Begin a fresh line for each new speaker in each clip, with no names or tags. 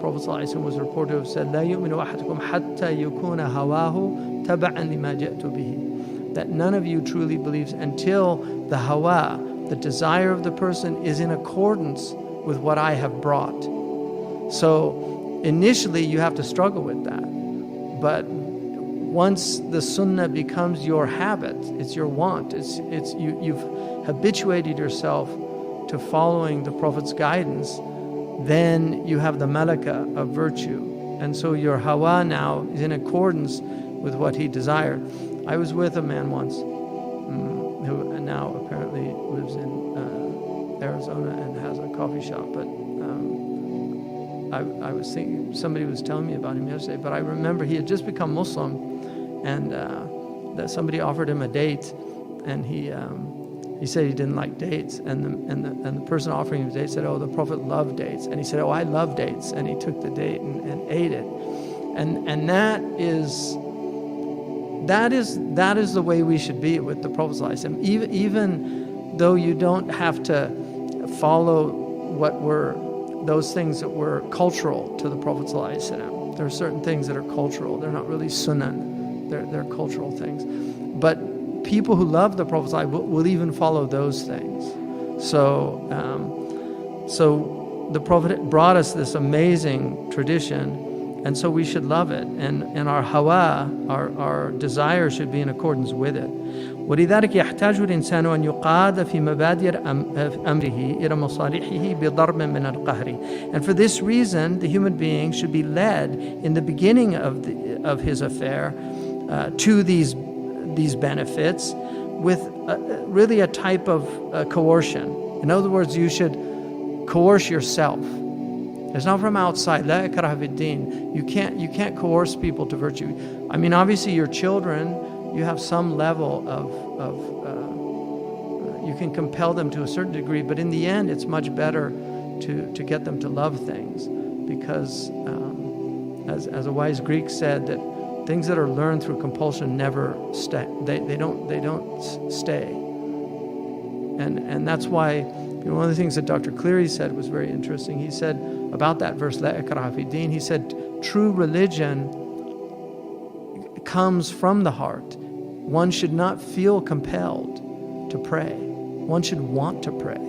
Prophet ﷺ was reported to have said, لا يؤمن أحدكم حتى يكون هواه تبعا لما جئت به. That none of you truly believes until the hawa, the desire of the person, is in accordance with what I have brought. So initially you have to struggle with that. But once the sunnah becomes your habit, it's your want, you've habituated yourself to following the Prophet's guidance, then you have the malaka of virtue. And so your hawa now is in accordance with what he desired. I was with a man once who now apparently lives in Arizona and has a coffee shop, but I was thinking, somebody was telling me about him yesterday, but I remember he had just become Muslim, and that somebody offered him a date, and he said he didn't like dates, and the person offering him a date said, oh, the Prophet loved dates, and he said, oh, I love dates, and he took the date and ate it, and that is the way we should be with the Prophet ﷺ. Even though you don't have to follow what were those things that were cultural to the Prophet ﷺ. There are certain things that are cultural. They're not really sunan. They're cultural things. But people who love the Prophet ﷺ will even follow those things. So the Prophet brought us this amazing tradition, and so we should love it. And our hawa, our desire should be in accordance with it. ولذلك يحتاج الإنسان أن يقاد في مبادئ أمره إلى مصالحه بضرب من القهر. And for this reason, the human being should be led in the beginning of his affair to these benefits with really a type of coercion. In other words, you should coerce yourself. It's not from outside. لا إكراه في الدين. You can't coerce people to virtue. I mean, obviously your children, you have some level of you can compel them to a certain degree, but in the end it's much better to get them to love things, because as a wise Greek said, that things that are learned through compulsion never stay. They don't stay. And that's why, one of the things that Dr. Cleary said was very interesting. He said about that verse, La ikraha fi deen, he said true religion comes from the heart. One should not feel compelled to pray. One should want to pray.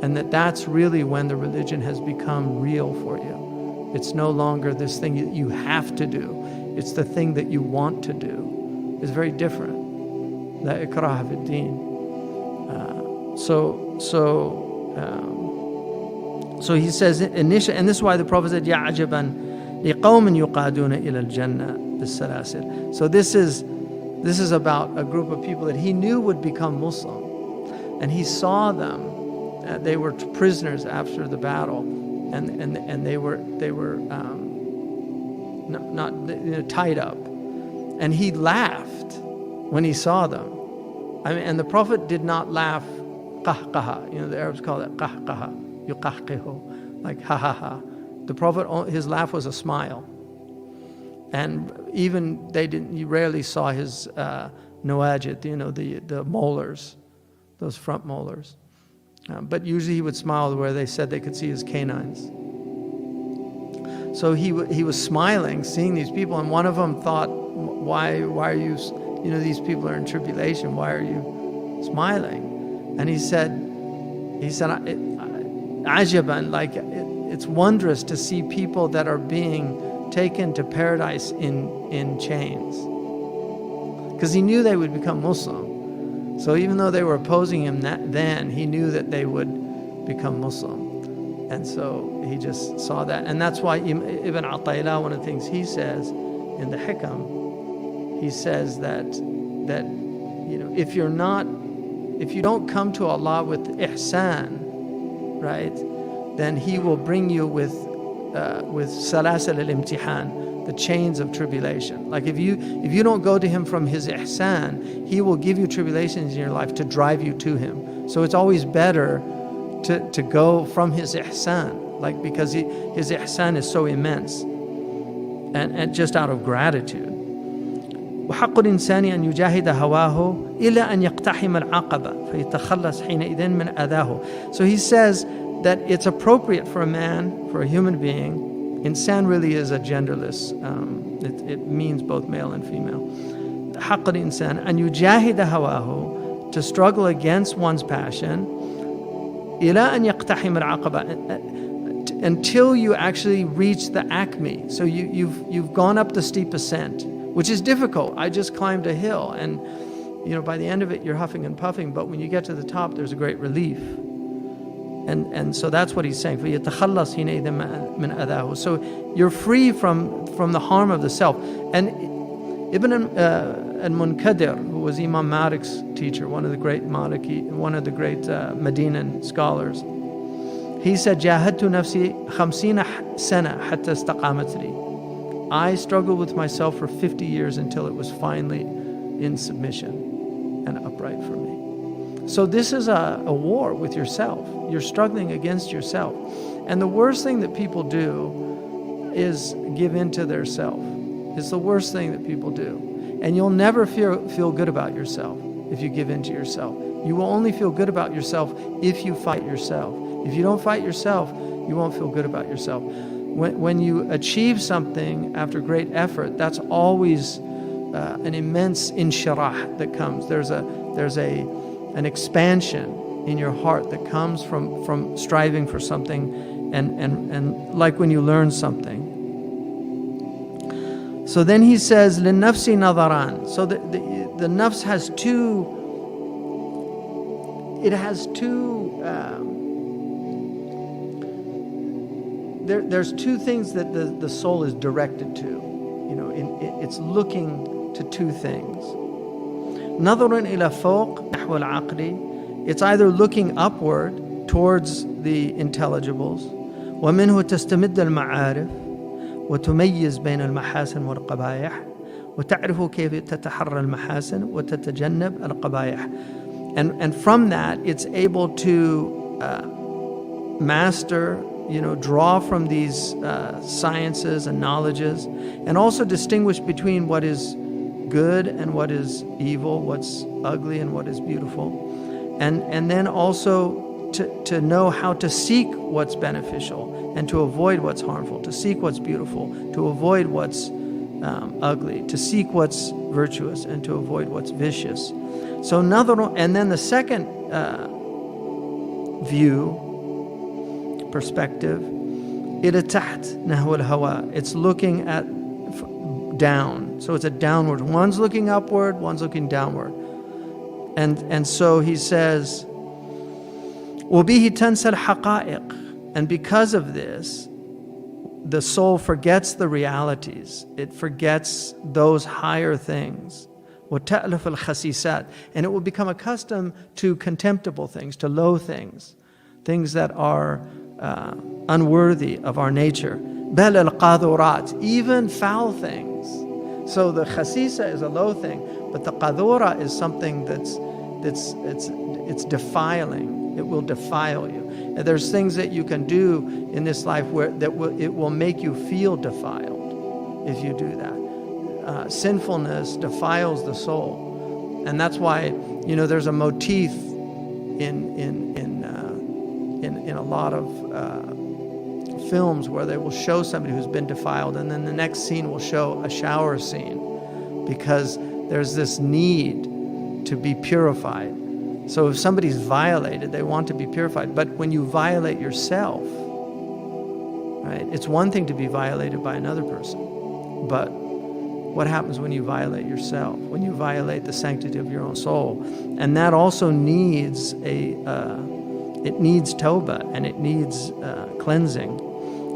And that's really when the religion has become real for you. It's no longer this thing that you have to do. It's the thing that you want to do. It's very different. La ikraha fi deen. So he says initially, and this is why the Prophet said, Ya ajaban liqawmin yuqaduna ila al-jannah bis-salasil. So this is about a group of people that he knew would become Muslim, and he saw them. They were prisoners after the battle, and they were not tied up, and he laughed when he saw them. I mean, and the Prophet did not laugh qahqaha. The Arabs call it qahqaha, yuqahqihu, like ha ha ha. The Prophet, his laugh was a smile. And even you rarely saw his nawajid, the molars, those front molars. But usually he would smile where they said they could see his canines. So he was smiling, seeing these people, and one of them thought, why are you, these people are in tribulation, why are you smiling? And he said, ajaban, like it's wondrous to see people that are being taken to paradise in chains, because he knew they would become Muslim. So even though they were opposing him then, he knew that they would become Muslim, and so he just saw that. And that's why Ibn Ata'illah, one of the things he says in the Hikam, he says that if you don't come to Allah with ihsan, right, then He will bring you with salasil al-imtihan, the chains of tribulation. Like if you don't go to Him from His ihsan, He will give you tribulations in your life to drive you to Him. So it's always better to go from His ihsan, like because His ihsan is so immense, and just out of gratitude. وحق الإنسان أن يجاهد هواه إلى أن يقتحم العقبة فيتخلص حينئذ من أذاه. So he says that it's appropriate for a man, for a human being. Insan really is a genderless, it means both male and female. حق الإنسان أن يجاهد هواه, to struggle against one's passion, إلى أن يقتحم العقبة, until you actually reach the acme. So you've gone up the steep ascent, which is difficult. I just climbed a hill, and by the end of it you're huffing and puffing, but when you get to the top there's a great relief. And so that's what he's saying. فَيَتَخَلَّصْ حِينَئِذٍ مِنْ أَذَاهُ. So you're free from the harm of the self. And Ibn al-Munkadir, who was Imam Malik's teacher, one of the great Medinan scholars, he said, جَاهَدْتُ نَفْسِي 50 سَنَةً حَتَّى اسْتَقَامَتْ لِي. I struggled with myself for 50 years until it was finally in submission and upright for me. So this is a war with yourself. You're struggling against yourself. And the worst thing that people do is give in to their self. It's the worst thing that people do. And you'll never feel good about yourself if you give in to yourself. You will only feel good about yourself if you fight yourself. If you don't fight yourself, you won't feel good about yourself. When you achieve something after great effort, that's always an immense inshirah that comes. There's an expansion in your heart that comes from striving for something, and like when you learn something. So then he says, لِلنَّفْسِ نَظَرًا. So the nafs has two, there's two things that the soul is directed to. It's looking to two things. نظر إلى فوق نحو العقل. It's either looking upward towards the intelligibles. ومنه تستمد المعارف وتميز بين المحاسن والقبائح وتعرف كيف تتحرى المحاسن وتتجنب القبائح. And from that it's able to master, draw from these sciences and knowledges, and also distinguish between what is good and what is evil, what's ugly and what is beautiful. And then also to know how to seek what's beneficial and to avoid what's harmful, to seek what's beautiful, to avoid what's ugly, to seek what's virtuous and to avoid what's vicious. So and then the second perspective, إلى تحت نحو الهواء. It's looking at down. So it's a downward. One's looking upward, one's looking downward. And so he says, وَبِهِ تَنْسَى الْحَقَائِقِ. And because of this, the soul forgets the realities. It forgets those higher things. وَتَأْلَفَ الْخَسِيسَاتِ. And it will become accustomed to contemptible things, to low things, things that are unworthy of our nature. بَلَ الْقَاذُورَاتِ. Even foul things. So the khasisa is a low thing, but the qadura is something it's defiling. It will defile you. And there's things that you can do in this life it will make you feel defiled if you do that. Sinfulness defiles the soul, and that's why there's a motif in a lot of films where they will show somebody who's been defiled, and then the next scene will show a shower scene, because there's this need to be purified. So if somebody's violated, they want to be purified. But when you violate yourself, right, it's one thing to be violated by another person, but what happens when you violate yourself, when you violate the sanctity of your own soul? And that also needs it needs tawbah, and it needs cleansing.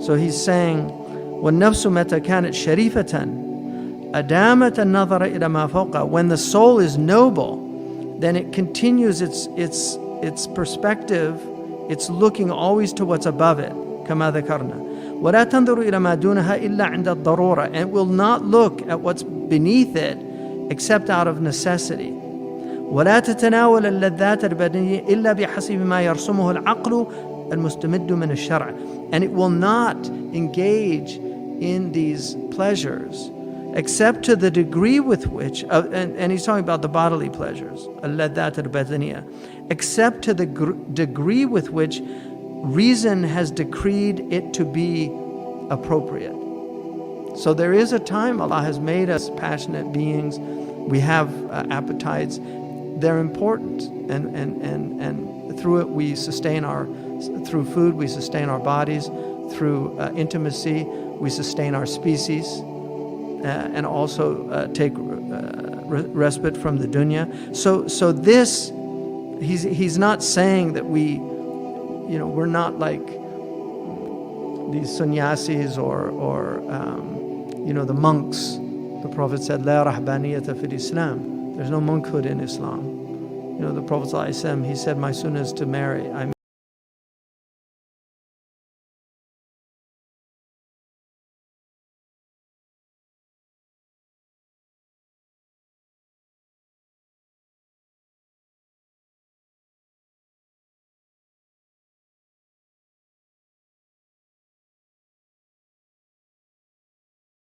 So he's saying, وَالنَّفْسُ مَتَى كَانَتْ شَرِيفَةً أَدَامَتْ النَّظَرَ إِلَى مَا فَوْقَهَا. When the soul is noble, then it continues its perspective. It's looking always to what's above it, كما ذكرنا. وَلَا تَنْظُرُ إِلَى مَا دُونَهَا إِلَّا عِنْدَ الضَّرُورَةِ. And it will not look at what's beneath it except out of necessity. وَلَا تَتَنَاوَلَ اللَّذَّاتَ الْبَدَنِيَّةَ إِلَّا بِحَسَبِ مَا يَرْسُمُهُ الْعَقْلُ الْمُسْتَمِدُّ مِنَ الشَّرْعِ. And it will not engage in these pleasures except to the degree with which, and he's talking about the bodily pleasures, اللذات البدنية, except to the degree with which reason has decreed it to be appropriate. So there is a time Allah has made us passionate beings. We have appetites. They're important, and through it we sustain through food we sustain our bodies. Through intimacy we sustain our species, and also take respite from the dunya. So this, he's not saying that we're not like these sannyasis or the monks. The Prophet said, "La rahbaniyata fil Islam." There's no monkhood in Islam. The Prophet ﷺ, he said, "My sunnah is to marry. I